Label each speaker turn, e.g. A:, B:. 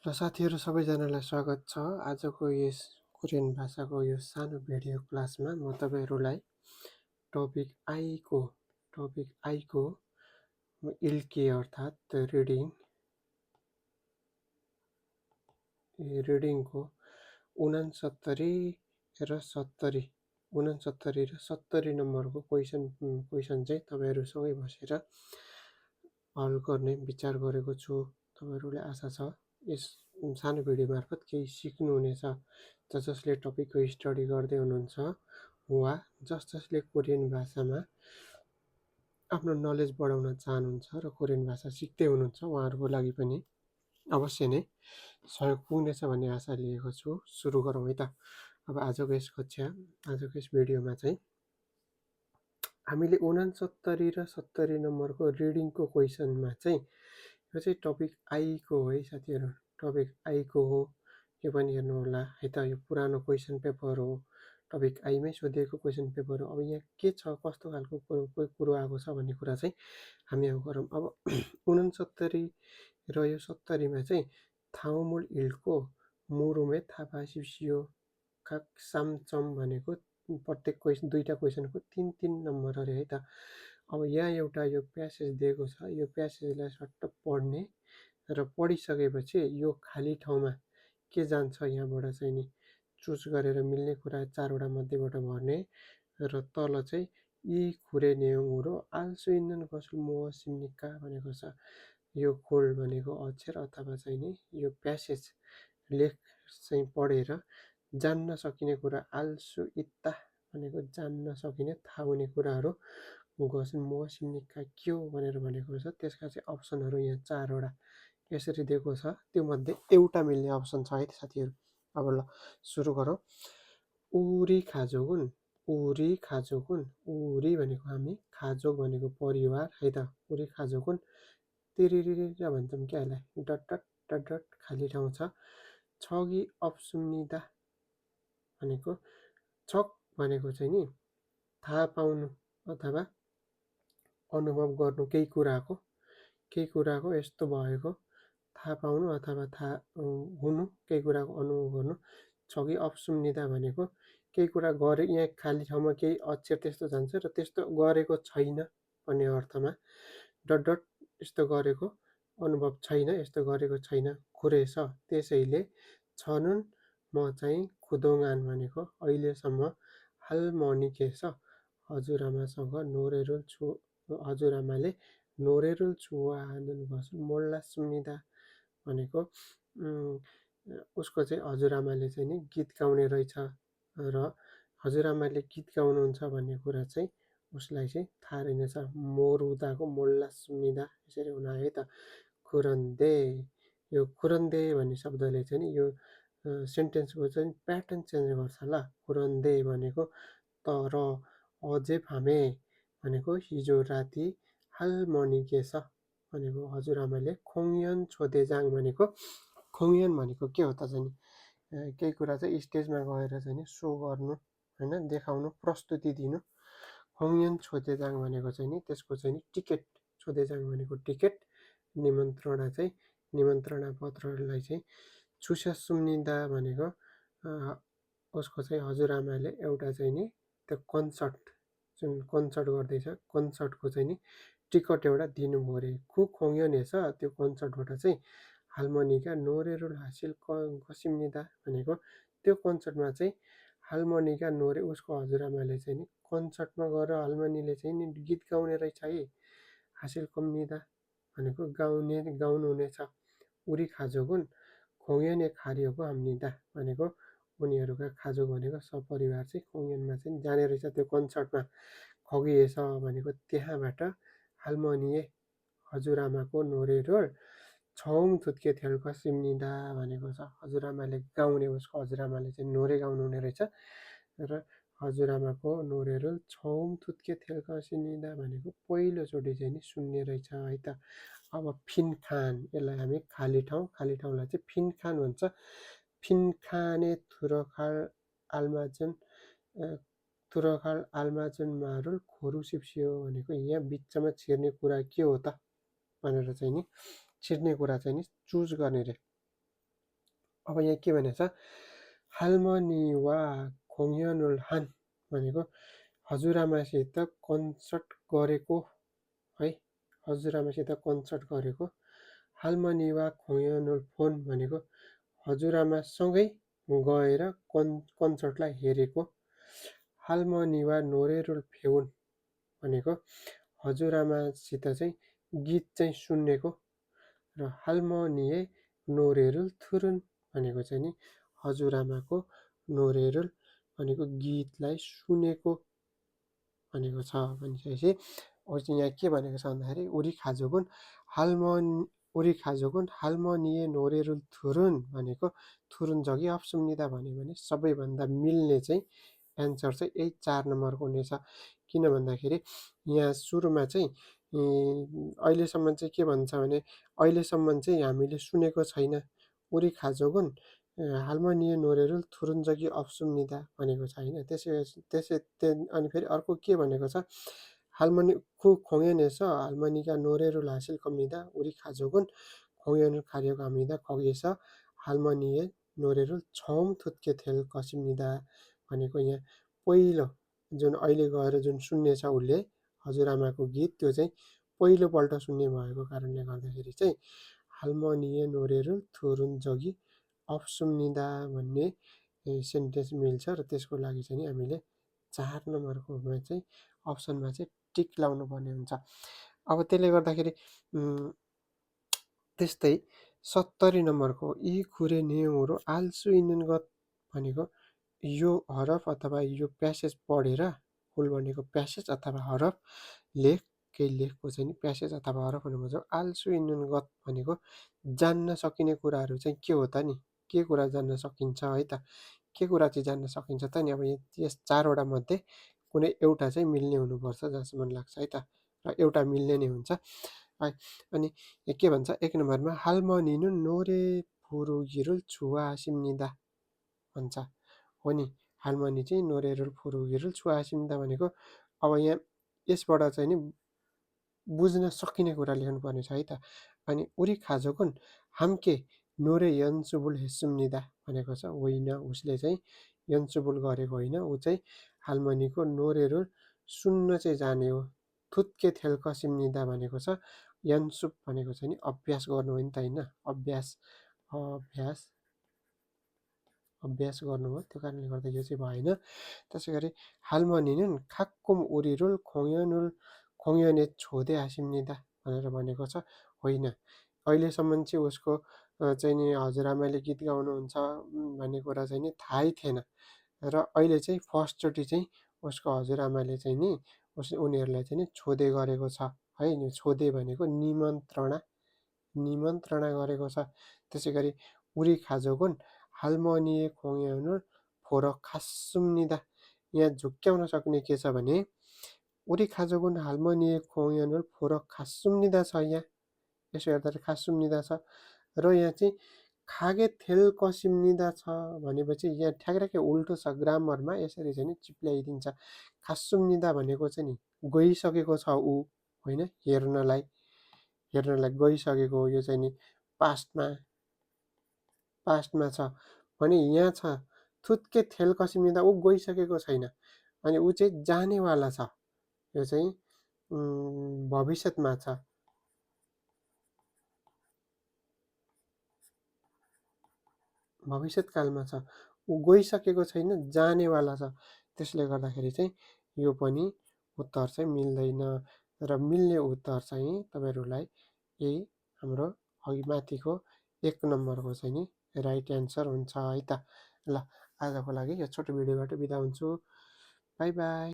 A: ल साथीहरू सबैजनालाई स्वागत छ। आजको यस कोरियन भाषाको यो सानो भिडियो क्लासमा म तपाईँहरूलाई टपिक आईको इल्के अर्थात् रिडिङको 69 र 70 नम्बरको क्वेसन चाहिँ तपाईँहरूसँगै बसेर हल गर्ने विचार गरेको छु। तपाईँहरूलाई आशा छ यस सानो भिडियो मार्फत केही सिक्नुहुनेछ। जसले टपिकको स्टडी गर्दै हुनुहुन्छ वा जसले कोरियन भाषामा आफ्नो नलेज बढाउन चाहनुहुन्छ र कोरियन भाषा सिक्दै हुनुहुन्छ उहाँहरूको लागि पनि अवश्य नै सहयोग पुग्नेछ भन्ने आशा लिएको छु। सुरु गरौँ है त। अब आजको यस भिडियोमा चाहिँ हामीले 69 र 70 नम्बरको रिडिङको क्वेसनमा चाहिँ यो चाहिँ टपिक आईको हो है साथीहरू, टपिक आईको हो। यो पनि हेर्नु होला है त। यो पुरानो क्वेसन पेपर हो, टपिक आईमै सोधिएको क्वेसन पेपर हो। अब यहाँ के छ, कस्तो खालको कुरो आएको छ भन्ने कुरा चाहिँ हामी अब गरौँ। अब 69 र यो 70मा चाहिँ थाउमुल इल्को मुरुमे थापासिसियो काक सामचम भनेको प्रत्येक दुईटा क्वेसनको 3-3 नम्बर अरे है त। अब यहाँ एउटा यो प्यासेज दिएको छ, यो प्यासेजलाई सट्ट पढ्ने र पढिसकेपछि यो खाली ठाउँमा के जान्छ यहाँबाट चाहिँ नि चुज गरेर मिल्ने कुरा 4वटा मध्येबाट भर्ने र तल चाहिँ यी खुरे नेउरो आल्सो इन्नन कसल मोह सिम्निका भनेको छ। यो खोल भनेको अक्षर अथवा चाहिँ नि यो प्यासेज लेख चाहिँ पढेर जान्न सकिने कुरा आल्सु इत्ता भनेको जान्न सकिने थाहा हुने कुराहरू गसन मोह सिम्निका के हो भनेर भनेको छ। त्यसका चाहिँ अप्सनहरू यहाँ 4वटा यसरी दिएको छ, त्यो मध्ये एउटा मिल्ने अप्सन छ है साथीहरू। अब ल सुरु गरौँ। उरी खाजोगुन, उरी खाजोगुन, उरी भनेको हामी, खाजोग भनेको परिवार है त। उरी खाजोगुन तिरिरिरा भन्छौँ क्या यसलाई, डट डट डट डट खाली ठाउँ छ। छगी अप्सुम्निदा भनेको छक भनेको चाहिँ नि थाहा पाउनु अथवा अनुभव गर्नु केही कुराको यस्तो भएको थाहा पाउनु अथवा थाहा हुनु, केही कुराको अनुभव गर्नु। छगी अप्सुम्निदा भनेको केही कुरा गरे, यहाँ खाली ठाउँमा केही अक्षर त्यस्तो जान्छ र त्यस्तो गरेको छैन भन्ने अर्थमा। डट डट यस्तो गरेको अनुभव छैन, यस्तो गरेको छैन खुरेछ। त्यसैले छनुन म चाहिँ खुदोगान भनेको अहिलेसम्म हालमनिकेछ हजुरआमासँग हजुरआमाले नोरेरुल छुवाहानुन गर्छन् मोल्ला सुम्निदा भनेको उसको चाहिँ हजुरआमाले चाहिँ नि गीत गाउने रहेछ र हजुरआमाले गीत गाउनुहुन्छ भन्ने कुरा चाहिँ उसलाई चाहिँ थाहा रहेनछ। मोरुदाको मोल्ला सुम्निदा यसरी हुन है त। खुरन्दे, यो खुरन्दे भन्ने शब्दले चाहिँ नि यो सेन्टेन्सको चाहिँ प्याटर्न चेन्ज गर्छ ल। खुरन्दे भनेको तर, अझै फामे भनेको हिजो राति, हालमनिकेछ भनेको हजुरआमाले, खोङयन छोदेजाङ भनेको खोङयन भनेको के हो त चाहिँ केही कुरा चाहिँ स्टेजमा गएर चाहिँ नि सो गर्नु होइन, देखाउनु, प्रस्तुति दिनु। खोङयन छोदेजाङ भनेको चाहिँ नि त्यसको चाहिँ नि टिकट, छोदेजाङ भनेको टिकट, निमन्त्रणा पत्रलाई चाहिँ छुस्या सुम्निदा भनेको उसको चाहिँ हजुरआमाले एउटा चाहिँ नि त्यो कन्सर्ट, जुन कन्सर्ट गर्दैछ कन्सर्टको चाहिँ नि टिकट एउटा दिनुभयो अरे। खु खोङयनेछ त्यो कन्सर्टबाट चाहिँ हालमनिका नोरेरुल हासिल कसिम्निदा भनेको त्यो कन्सर्टमा चाहिँ हालमनिका नोरे उसको हजुरआमाले चाहिँ नि कन्सर्टमा गएर हालमनीले चाहिँ नि गीत गाउने रहेछ है। हासिल कम्निदा भनेको गाउनुहुनेछ। उरी खाजोगुन खोङयने खारियोको हाम्निदा भनेको उनीहरूका खाजोग भनेको सपरिवार चाहिँ खोङयनमा चाहिँ जाने रहेछ त्यो कन्सर्टमा। खगिएछ भनेको त्यहाँबाट हालमनिए हजुरआमाको नोरेरोल छौम थुत्के थेल्क सिम्निदा भनेको छ। हजुरआमाले गाउने, उसको हजुरआमाले चाहिँ नोरे गाउनुहुने रहेछ र हजुरआमाको नोरेरोल छौम थुत्के थेल्क सिम्निदा भनेको पहिलोचोटि चाहिँ नि सुन्ने रहेछ है त। अब फिनखान, यसलाई हामी खाली ठाउँलाई चाहिँ फिनखान भन्छ। फिनखाने थुरखाल आल्माजुन मारुल खोरु सिप्सियो भनेको यहाँ बिचमा छिर्ने कुरा के हो त भनेर चाहिँ नि छिर्ने कुरा चाहिँ नि चुज गर्ने रे। अब यहाँ के भनेको छ, 할머니와 공연을 한 भनेको हजुरआमासित कन्सर्ट गरेको है, हजुरआमासित कन्सर्ट गरेको। 할머니와 공연을 본 भनेको हजुरआमासँगै गएर कन्सर्टलाई हेरेको। 할머니와 노래를 배운 भनेको हजुरआमासित चाहिँ गीत चाहिँ सुनेको। र 할머니의 노래를 들은 भनेको चाहिँ नि हजुरआमाको 노래를 भनेको गीतलाई सुनेको भनेको छ भनिसकेपछि चाहिँ यहाँ के भनेको छ भन्दाखेरि 우리 가족은 할머니의 노래를 들은 भनेको 들은 적이 없습니다 भन्यो भने सबैभन्दा मिल्ने चाहिँ एन्सर चाहिँ यही 4 नम्बरको हुनेछ। किन भन्दाखेरि यहाँ सुरुमा चाहिँ अहिलेसम्म चाहिँ के भन्छ भने अहिलेसम्म चाहिँ हामीले सुनेको छैन। 우리 가족은 할머니의 노래를 들은 적이 없습니다 भनेको छैन। अनि फेरि अर्को के भनेको छ, 할머니고 공연에서 할머니가 노래를 하실 겁니다. 우리 가족은 공연을 가려고 합니다. 거기에서 할머니의 노래를 처음 듣게 될 것입니다 भनेको यहाँ पहिलो जुन अहिले गएर जुन सुन्नेछ उसले हजुरआमाको गीत त्यो चाहिँ पहिलोपल्ट सुन्ने भएको कारणले गर्दाखेरि चाहिँ 할머니의 노래를 들은 적이 없습니다 भन्ने सेन्टेन्स मिल्छ र त्यसको लागि चाहिँ हामीले 4 नम्बरकोमा चाहिँ अप्सनमा चाहिँ टिक लाउनु पर्ने हुन्छ। अब त्यसले गर्दाखेरि त्यस्तै 70 नम्बरको 이 글의 내용으로 알 수 있는 것 भनेको यो हरफ अथवा यो प्यासेज पढेर, फुल भनेको प्यासेज अथवा हरफ, लेख केही लेखको चाहिँ नि प्यासेज अथवा हरफ भनेको आल सु इन्नुन गत भनेको जान्न सकिने कुराहरू चाहिँ के हो त नि, के कुरा जान्न सकिन्छ है त, के कुरा चाहिँ जान्न सकिन्छ त नि। अब यस 4वटा मध्ये कुनै एउटा चाहिँ मिल्ने हुनुपर्छ जहाँसम्म लाग्छ है त, र एउटा मिल्ने नै हुन्छ है। अनि के भन्छ 1 नम्बरमा 할머니는 노래 부르기를 좋아하십니다 भन्छ। हो नि, 할머니 चाहिँ 노래를 부르기를 좋아하십니다 भनेको अब यहाँ यसबाट चाहिँ नि बुझ्न सकिने कुरा लेख्नुपर्ने छ है त। अनि 우리 가족은 함께 노래 연습을 했습니다 भनेको छ। होइन, उसले चाहिँ 연습을 गरेको होइन, ऊ चाहिँ 할머니को 노래를 सुन्न चाहिँ जाने हो। 듣게 될 것입니다 भनेको छ। 연습 भनेको चाहिँ नि अभ्यास गर्नु हो नि त होइन, अभ्यास गर्नु हो, त्यो कारणले गर्दा यो चाहिँ भएन। त्यसै गरी 할머니는 가끔 우리를 공연에 초대하십니다 भनेर भनेको छ। होइन, अहिलेसम्म चाहिँ उसको चाहिँ नि हजुरआमाले गीत गाउनुहुन्छ भन्ने कुरा चाहिँ नि थाहै थिएन र अहिले चाहिँ फर्स्टचोटि चाहिँ उसको हजुरआमाले चाहिँ नि उनीहरूलाई चाहिँ नि छोदे गरेको छ है। छोदे भनेको निमन्त्रणा गरेको छ। त्यसै गरी 우리 가족은 할머니의 공연을 보러 갔습니다। यहाँ झुक्क्याउन सक्ने के छ भने 우리 가족은 할머니의 공연을 보러 갔습니다 छ। यहाँ यसो हेर्दा 갔습니다 छ र यहाँ चाहिँ 가게 될 것입니다 छ भनेपछि यहाँ ठ्याक्कै उल्टो छ। ग्रामरमा यसरी चाहिँ नि चिप्ल्याइदिन्छ। 갔습니다 भनेको चाहिँ नि गइसकेको छ ऊ, होइन, हेर्नलाई गइसकेको हो। यो चाहिँ नि पास्टमा छ भने यहाँ छ थुत्के थेल कसिमिदा, ऊ गइसकेको छैन। अनि ऊ चाहिँ जानेवाला छ, यो चाहिँ भविष्यमा छ। भविष्यकालमा छ, ऊ गइसकेको छैन, जानेवाला छ। त्यसले गर्दाखेरि चाहिँ यो पनि उत्तर चाहिँ मिल्दैन र मिल्ने उत्तर चाहिँ तपाईँहरूलाई यही हाम्रो अघि माथिको 1 नम्बरको चाहिँ नि राइट एन्सर हुन्छ है त। ल, आजको लागि यो छोटो भिडियोबाट बिदा हुन्छु। By by.